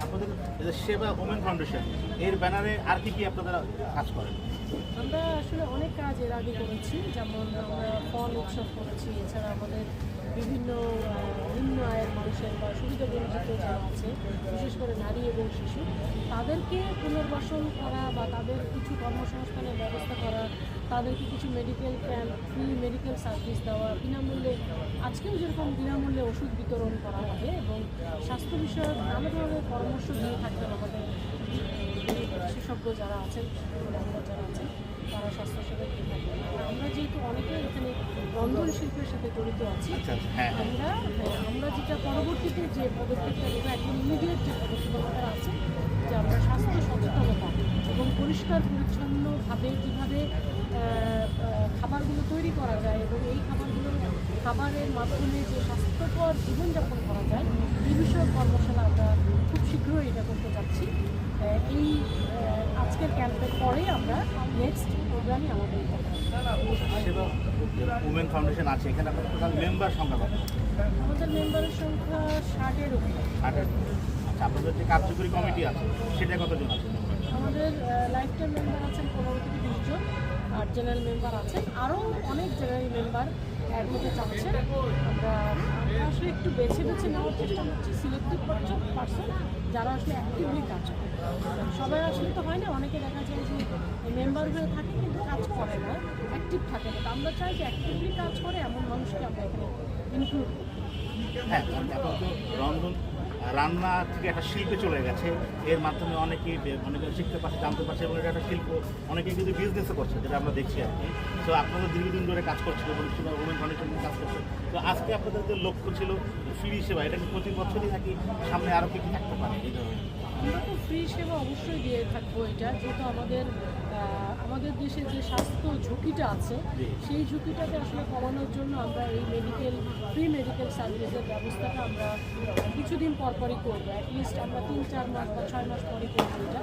আপনাদের এই যে সেবা ওমেন ফাউন্ডেশন এর ব্যানারে আর কি আপনারা কাজ করেন? আমরা আসলে অনেক কাজ এর আগে করেছি, যেমন আমরা ফল উৎসব করেছি। এছাড়া আমাদের বিভিন্ন নিম্ন আয়ের মানুষের বা সুবিধা বঞ্চিত যারা আছে, বিশেষ করে নারী এবং শিশু, তাদেরকে পুনর্বাসন করা বা তাদের কিছু কর্মসংস্থানের ব্যবস্থা করা, তাদেরকে কিছু medical camp, free medical service দেওয়া, বিনামূল্যে, আজকেও যেরকম বিনামূল্যে ওষুধ বিতরণ করা হবে এবং স্বাস্থ্য বিষয়ক নানা ধরনের পরামর্শ দিয়ে থাকবেন আমাদের বিশেষজ্ঞ যারা আছেন, ডাক্তার যারা আছেন, তারা স্বাস্থ্যসেবা দিয়ে থাকবেন। আমরা যেহেতু অনেকে এখানে রন্ধন শিল্পের সাথে জড়িত আছি, আমরা যেটা পরবর্তীতে যে পদক্ষেপটা নেব, একদম ইমিডিয়েট যে পদক্ষেপটা আছে, যে আমরা স্বাস্থ্য সচেতনতা এবং পরিষ্কার পরিচ্ছন্নভাবে কীভাবে খাবারগুলো তৈরি করা যায় এবং এই খাবারের মাধ্যমে যে স্বাস্থ্যকর জীবনযাপন করা যায়, এই বিষয়ে কর্মশালা আমরা খুব শীঘ্রই এটা করতে যাচ্ছি। এই আজকের ক্যাম্পের পরে আমরা নেক্সট প্রোগ্রামে আমাদের ওমেন ফাউন্ডেশন আছে, এখানে আপনাদের টোটাল মেম্বার সংখ্যা কত? আমাদের মেম্বারের সংখ্যা 60-এর উপরে। আচ্ছা, আপনাদের যে কার্যকরী কমিটি আছে সেটা কতজন আছে? আমাদের লাইফ টাইম মেম্বার আছেন 15 থেকে 20 জন, আর জেনারেল মেম্বার আছেন আরও অনেক জেনারেল মেম্বার অ্যাড হতে চাচ্ছেন। আমরা আসলে একটু বেছে নেওয়ার চেষ্টা করছি, সিলেক্টিভ পার্সন যারা আসলে অ্যাক্টিভলি কাজ করে। সবাই আসলে তো হয় না, অনেকে দেখা যায় যে মেম্বার হয়ে থাকে কিন্তু কাজ করে না, অ্যাক্টিভ থাকে না। আমরা চাই যে অ্যাক্টিভলি কাজ করে এমন মানুষকে আমরা এখানে ইনক্লুড করি। হ্যাঁ, এখন তো রন্ধন রান্না থেকে একটা শিল্পে চলে গেছে, এর মাধ্যমে অনেকে শিখতে পারছে, জানতে পারছে এবং এটা একটা শিল্প, অনেকে কিন্তু বিজনেসও করছে, যেটা আমরা দেখছি আর কি। তো আপনারা দীর্ঘদিন ধরে কাজ করছিল এবং ওমেন ফাউন্ডেশন কাজ করছে। তো আজকে আপনাদের যে লক্ষ্য ছিল ফ্রি সেবা, এটা কি প্রতি বছরই নাকি সামনে আরও কি থাকতে পারে এই ধরনের? আমরা তো ফ্রি সেবা অবশ্যই দিয়ে থাকবো। এটা যেহেতু আমাদের দেশে যে স্বাস্থ্য ঝুঁকিটা আছে, সেই ঝুঁকিটাকে আসলে কমানোর জন্য আমরা এই ফ্রি মেডিকেল সার্ভিসের ব্যবস্থাটা আমরা কিছুদিন পরপরই করবো। অ্যাটলিস্ট আমরা 3-4 মাস বা 6 মাস পরে করবো এটা।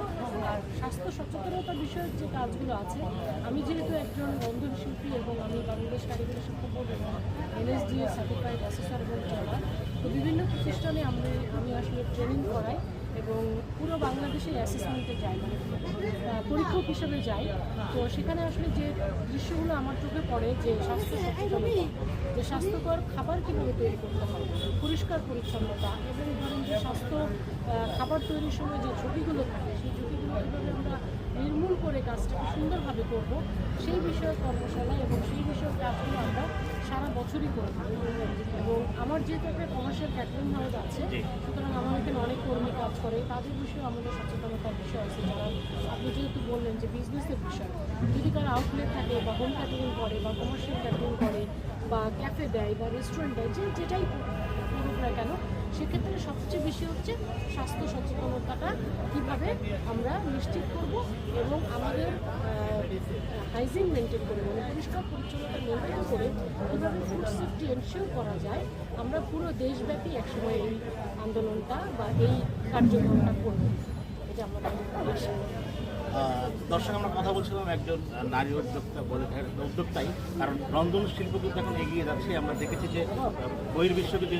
আর স্বাস্থ্য সচেতনতার বিষয়ক যে কাজগুলো আছে, আমি যেহেতু একজন রন্ধন শিল্পী এবং আমি বাংলাদেশ কারিগরি শিক্ষা বোর্ড এবং NSDA সার্টিফাইড অ্যাসেসর এবং ট্রেনার, তো বিভিন্ন প্রতিষ্ঠানে আমি আসলে ট্রেনিং করাই এবং পুরো বাংলাদেশে অ্যাসেসমেন্টে যাই, মানে পরীক্ষক হিসেবে যাই। তো সেখানে আসলে যে দৃশ্যগুলো আমার চোখে পড়ে, যে স্বাস্থ্য সচেতনতা, যে স্বাস্থ্যকর খাবার কীভাবে তৈরি করতে হয়, পরিষ্কার পরিচ্ছন্নতা এবং ধরেন যে খাবার তৈরির সময় যে ঝুঁকিগুলো থাকে, সেই ঝুঁকিগুলো কীভাবে আমরা নির্মূল করে কাজটাকে সুন্দরভাবে করব, সেই বিষয়ে কর্মশালা এবং সেই বিষয়ের কাজগুলো আমরা সারা বছরই করে থাকি। এবং আমার যেহেতু একটা কমার্শিয়াল ক্যাটারিং হাউস আছে, সুতরাং আমার এখানে অনেক কর্মী কাজ করে, তাদের বিষয়ে আমাদের সচেতনতার বিষয় আছে। যারা আপনি যেহেতু বললেন যে বিজনেসের বিষয়, যদি কারো আউটলেট থাকে বা হোম ক্যাটারিং করে বা কমার্শিয়াল ক্যাটারিং করে বা ক্যাফে দেয় বা রেস্টুরেন্ট দেয়, যেটাই করুক না কেন, সেক্ষেত্রে সবচেয়ে বেশি হচ্ছে স্বাস্থ্য সচেতনতাটা কীভাবে আমরা নিশ্চিত করব এবং আমাদের হাইজিন মেনটেন করে, মানে পরিষ্কার পরিচ্ছন্নতা মেনটেন করে কীভাবে ফুড সেফটি এনশিওর করা যায়। আমরা পুরো দেশব্যাপী একসময় এই আন্দোলনটা বা এই কার্যক্রমটা করব, এটা আমাদের উদ্দেশ্য। দর্শক, আমরা কথা বলছিলাম একজন নারী উদ্যোক্তাই, কারণ রন্ধন শিল্প কিন্তু এখন এগিয়ে যাচ্ছে। আমরা দেখেছি যে বহির্বিশ্বে যে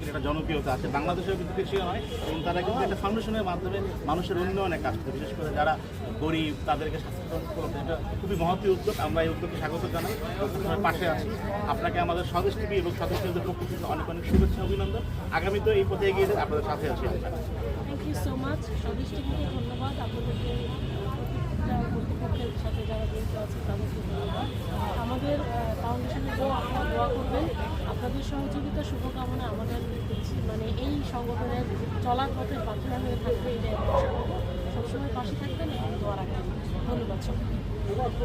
একটা জনপ্রিয়তা আছে, বাংলাদেশেও কিন্তু কিছুই নয়, এবং তারা কিন্তু একটা ফাউন্ডেশনের মাধ্যমে মানুষের উন্নয়নে কাজ করে, বিশেষ করে যারা গরিব তাদেরকে স্বাস্থ্যবান করতে। এটা খুবই মহৎ উদ্যোগ, আমরা এই উদ্যোগকে স্বাগত জানাই, পাশে আছি। আপনাকে আমাদের স্বদেশ টিভি এবং স্বদেশ টিভির পক্ষ থেকে অনেক অনেক শুভেচ্ছা, অভিনন্দন। আগামীতে এই পথে এগিয়ে যেতে আপনাদের সাথে আছি। Thank you so much. Swadesh টিভিকে ধন্যবাদ, আপনাদেরকে কর্তৃপক্ষের সাথে যারা জড়িত আছে তাদেরকে ধন্যবাদ। আমাদের ফাউন্ডেশনের জন্য আপনারা দোয়া করবেন, আপনাদের সহযোগিতা শুভকামনা আমাদের মানে এই সংগঠনের চলার পথে পাথর হয়ে থাকবে, এটা আশা করব। সবসময় পাশে থাকবেন এবং দোয়া রাখবেন। ধন্যবাদ সবাই।